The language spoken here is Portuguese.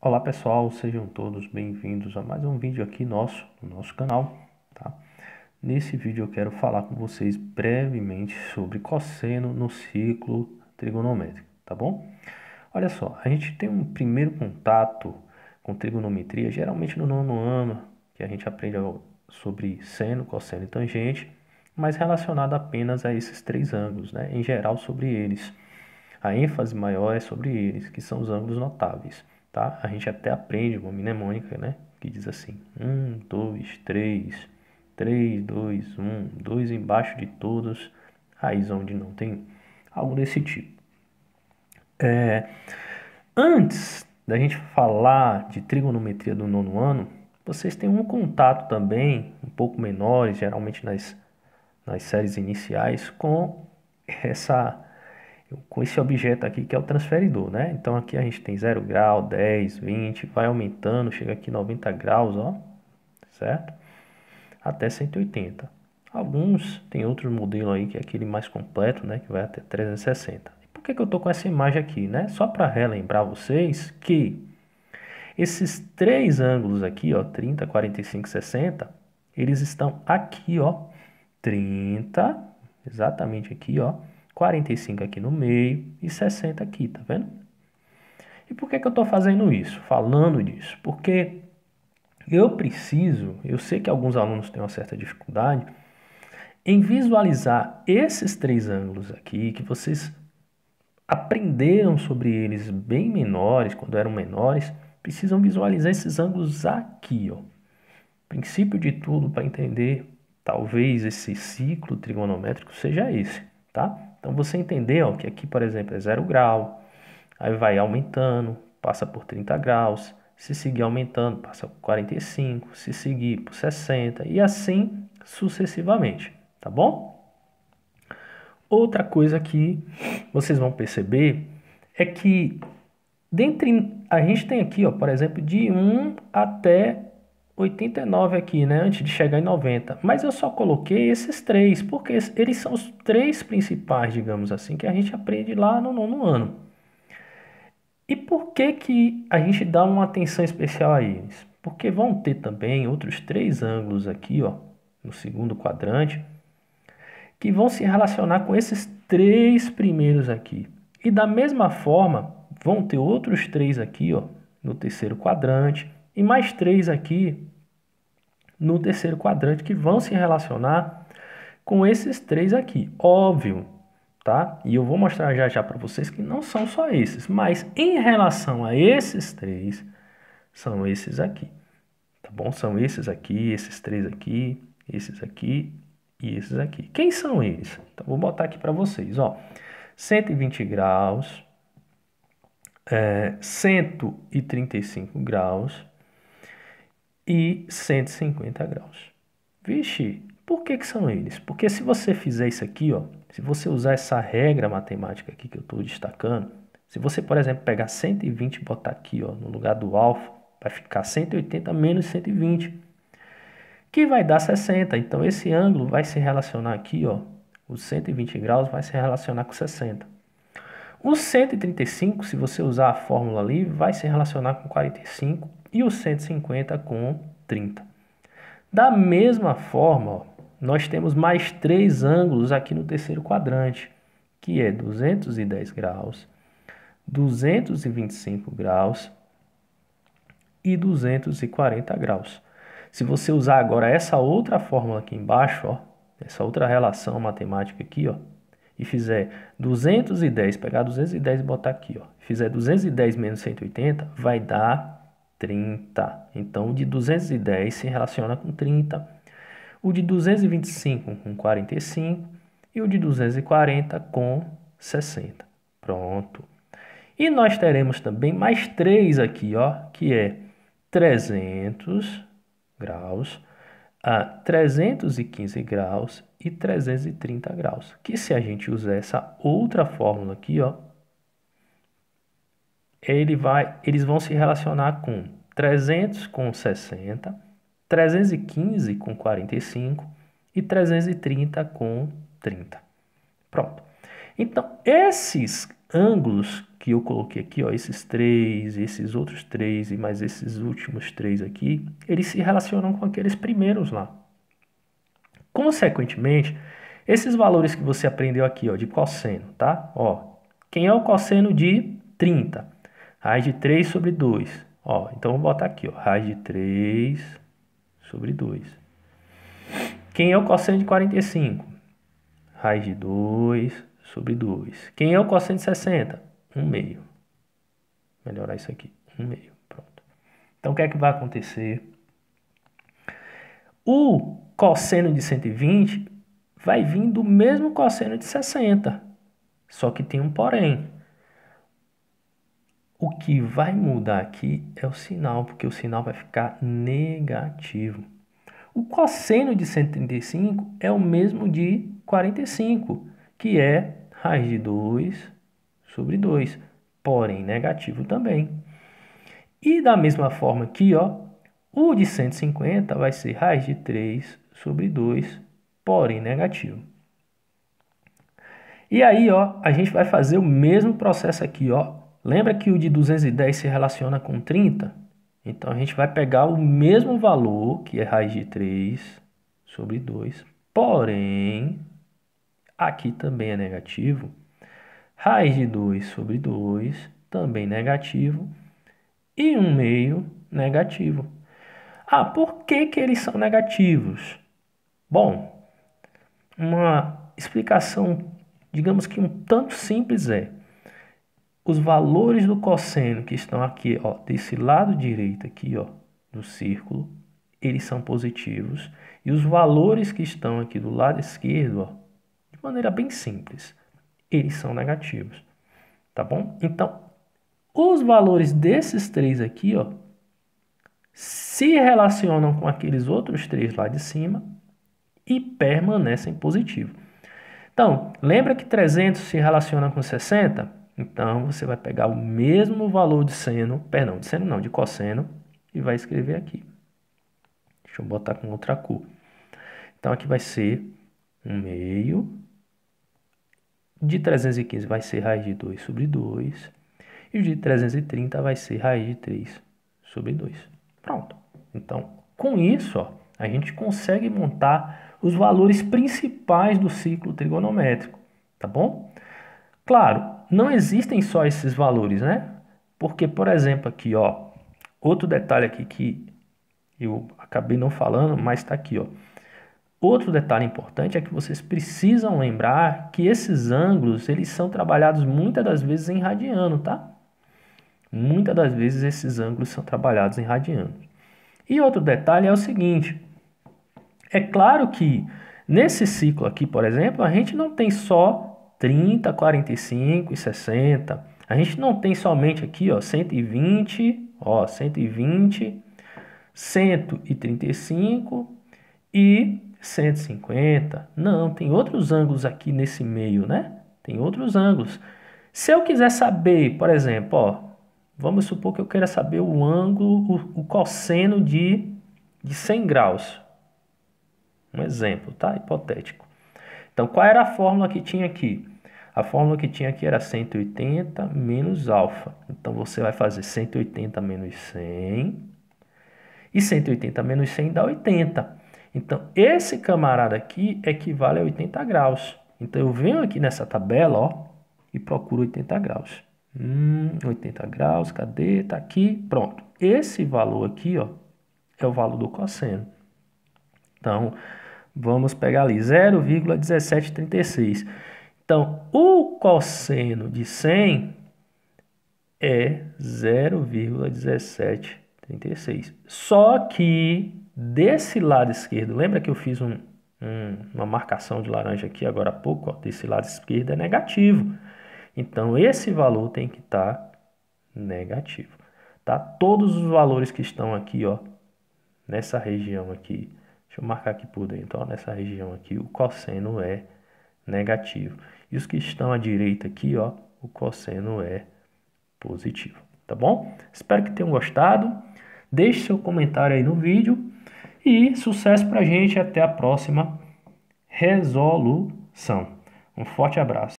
Olá pessoal, sejam todos bem-vindos a mais um vídeo aqui no nosso canal, tá? Nesse vídeo eu quero falar com vocês brevemente sobre cosseno no ciclo trigonométrico, tá bom? Olha só, a gente tem um primeiro contato com trigonometria, geralmente no nono ano, que a gente aprende sobre seno, cosseno e tangente, mas relacionado apenas a esses três ângulos, né? Em geral sobre eles. A ênfase maior é sobre eles, que são os ângulos notáveis, tá? A gente até aprende uma mnemônica, né? Que diz assim: 1, 2, 3, 3, 2, 1, 2 embaixo de todos, raiz onde não tem algo desse tipo. Antes da gente falar de trigonometria do nono ano, vocês têm um contato também, um pouco menores, geralmente nas séries iniciais, essa com esse objeto aqui que é o transferidor, né? Então aqui a gente tem 0 grau, 10, 20, vai aumentando, chega aqui 90 graus, ó, certo? Até 180. Alguns tem outro modelo aí que é aquele mais completo, né? Que vai até 360. E por que eu tô com essa imagem aqui, né? Só para relembrar vocês que esses três ângulos aqui, ó, 30, 45, 60, eles estão aqui, ó, 30, exatamente aqui, ó, 45 aqui no meio e 60 aqui, tá vendo? E por que eu estou fazendo isso, falando disso? Porque eu sei que alguns alunos têm uma certa dificuldade em visualizar esses três ângulos aqui, que vocês aprenderam sobre eles bem menores, quando eram menores, precisam visualizar esses ângulos aqui, ó. Princípio de tudo para entender, talvez esse ciclo trigonométrico seja esse, tá? Então você entender, ó, que aqui, por exemplo, é 0 grau, aí vai aumentando, passa por 30 graus, se seguir aumentando, passa por 45, se seguir por 60 e assim sucessivamente, tá bom? Outra coisa que vocês vão perceber é que dentre a gente tem aqui, ó, por exemplo, de 1 até 89 aqui, né, antes de chegar em 90. Mas eu só coloquei esses três, porque eles são os três principais, digamos assim, que a gente aprende lá no nono ano. E por que que a gente dá uma atenção especial a eles? Porque vão ter também outros três ângulos aqui, ó, no segundo quadrante, que vão se relacionar com esses três primeiros aqui. E da mesma forma, vão ter outros três aqui, ó, no terceiro quadrante, e mais três aqui no terceiro quadrante que vão se relacionar com esses três aqui. Óbvio, tá? E eu vou mostrar já já para vocês que não são só esses, mas em relação a esses três, são esses aqui, tá bom? São esses aqui, esses três aqui, esses aqui e esses aqui. Quem são eles? Então, vou botar aqui para vocês, ó. 120 graus, 135 graus e 150 graus. Vixe, por que são eles? Porque se você fizer isso aqui, ó, se você usar essa regra matemática aqui que eu estou destacando, se você, por exemplo, pegar 120 e botar aqui, ó, no lugar do alfa, vai ficar 180 menos 120, que vai dar 60. Então, esse ângulo vai se relacionar aqui, ó, os 120 graus vai se relacionar com 60. O 135, se você usar a fórmula ali, vai se relacionar com 45 e o 150 com 30. Da mesma forma, ó, nós temos mais três ângulos aqui no terceiro quadrante, que é 210 graus, 225 graus e 240 graus. Se você usar agora essa outra fórmula aqui embaixo, ó, essa outra relação matemática aqui, ó, e fizer 210, pegar 210 e botar aqui, ó, fizer 210 menos 180, vai dar 30. Então, o de 210 se relaciona com 30, o de 225 com 45 e o de 240 com 60. Pronto. E nós teremos também mais três aqui, ó, que é 300 graus, a 315 graus e 330 graus. Que se a gente usar essa outra fórmula aqui, ó, eles vão se relacionar com 300 com 60, 315 com 45 e 330 com 30. Pronto. Então, esses ângulos que eu coloquei aqui, ó, esses 3, esses outros 3 e mais esses últimos 3 aqui, eles se relacionam com aqueles primeiros lá. Consequentemente, esses valores que você aprendeu aqui, ó, de cosseno, tá? Ó, quem é o cosseno de 30? Raiz de 3 sobre 2. Ó, então vou botar aqui, ó, raiz de 3 sobre 2. Quem é o cosseno de 45? Raiz de 2 sobre 2. Quem é o cosseno de 60? 1/2. Melhorar isso aqui, 1/2. Pronto. Então, o que é que vai acontecer? O cosseno de 120 vai vir do mesmo cosseno de 60. Só que tem um porém. O que vai mudar aqui é o sinal, porque o sinal vai ficar negativo. O cosseno de 135 é o mesmo de 45, que é raiz de 2 sobre 2, porém negativo também. E da mesma forma aqui, ó, o de 150 vai ser raiz de 3 sobre 2, porém negativo. E aí, ó, a gente vai fazer o mesmo processo aqui, ó. Lembra que o de 210 se relaciona com 30? Então, a gente vai pegar o mesmo valor, que é raiz de 3 sobre 2, porém, aqui também é negativo. Raiz de 2 sobre 2, também negativo. E 1/2 negativo. Ah, por que que eles são negativos? Bom, uma explicação, digamos que um tanto simples é: os valores do cosseno que estão aqui, ó, desse lado direito aqui, ó, do círculo, eles são positivos, e os valores que estão aqui do lado esquerdo, ó, de maneira bem simples, eles são negativos, tá bom? Então, os valores desses 3 aqui, ó, se relacionam com aqueles outros 3 lá de cima e permanecem positivos. Então, lembra que 300 se relaciona com 60? Então, você vai pegar o mesmo valor de seno, perdão, de seno não, de cosseno, e vai escrever aqui. Deixa eu botar com outra cor. Então, aqui vai ser 1/2. De 315 vai ser raiz de 2 sobre 2. E o de 330 vai ser raiz de 3 sobre 2. Pronto. Então, com isso, ó, a gente consegue montar os valores principais do ciclo trigonométrico, tá bom? Claro, não existem só esses valores, né? Porque, por exemplo, aqui, ó, outro detalhe aqui que eu acabei não falando, mas está aqui, ó. Outro detalhe importante é que vocês precisam lembrar que esses ângulos, eles são trabalhados muitas das vezes em radiano, tá? Muitas das vezes esses ângulos são trabalhados em radiano. E outro detalhe é o seguinte: é claro que nesse ciclo aqui, por exemplo, a gente não tem só 30, 45 e 60. A gente não tem somente aqui, ó, 120, ó, 120, 135 e 150. Não, tem outros ângulos aqui nesse meio, né? Tem outros ângulos. Se eu quiser saber, por exemplo, ó, vamos supor que eu queira saber o ângulo, o cosseno de 100 graus. Um exemplo, tá? Hipotético. Então, qual era a fórmula que tinha aqui? A fórmula que tinha aqui era 180 menos alfa. Então, você vai fazer 180 menos 100. E 180 menos 100 dá 80. Então, esse camarada aqui equivale a 80 graus. Então, eu venho aqui nessa tabela, ó, e procuro 80 graus. 80 graus, cadê? Tá aqui, pronto. Esse valor aqui, ó, é o valor do cosseno. Então, vamos pegar ali 0,1736. Então, o cosseno de 100 é 0,1736. Só que desse lado esquerdo, lembra que eu fiz uma marcação de laranja aqui agora há pouco? Ó, desse lado esquerdo é negativo. Então, esse valor tem que estar negativo. Tá? Todos os valores que estão aqui, ó, nessa região aqui, deixa eu marcar aqui por dentro, ó, nessa região aqui, o cosseno é negativo. E os que estão à direita aqui, ó, o cosseno é positivo. Tá bom? Espero que tenham gostado. Deixe seu comentário aí no vídeo. E sucesso pra gente. Até a próxima resolução. Um forte abraço.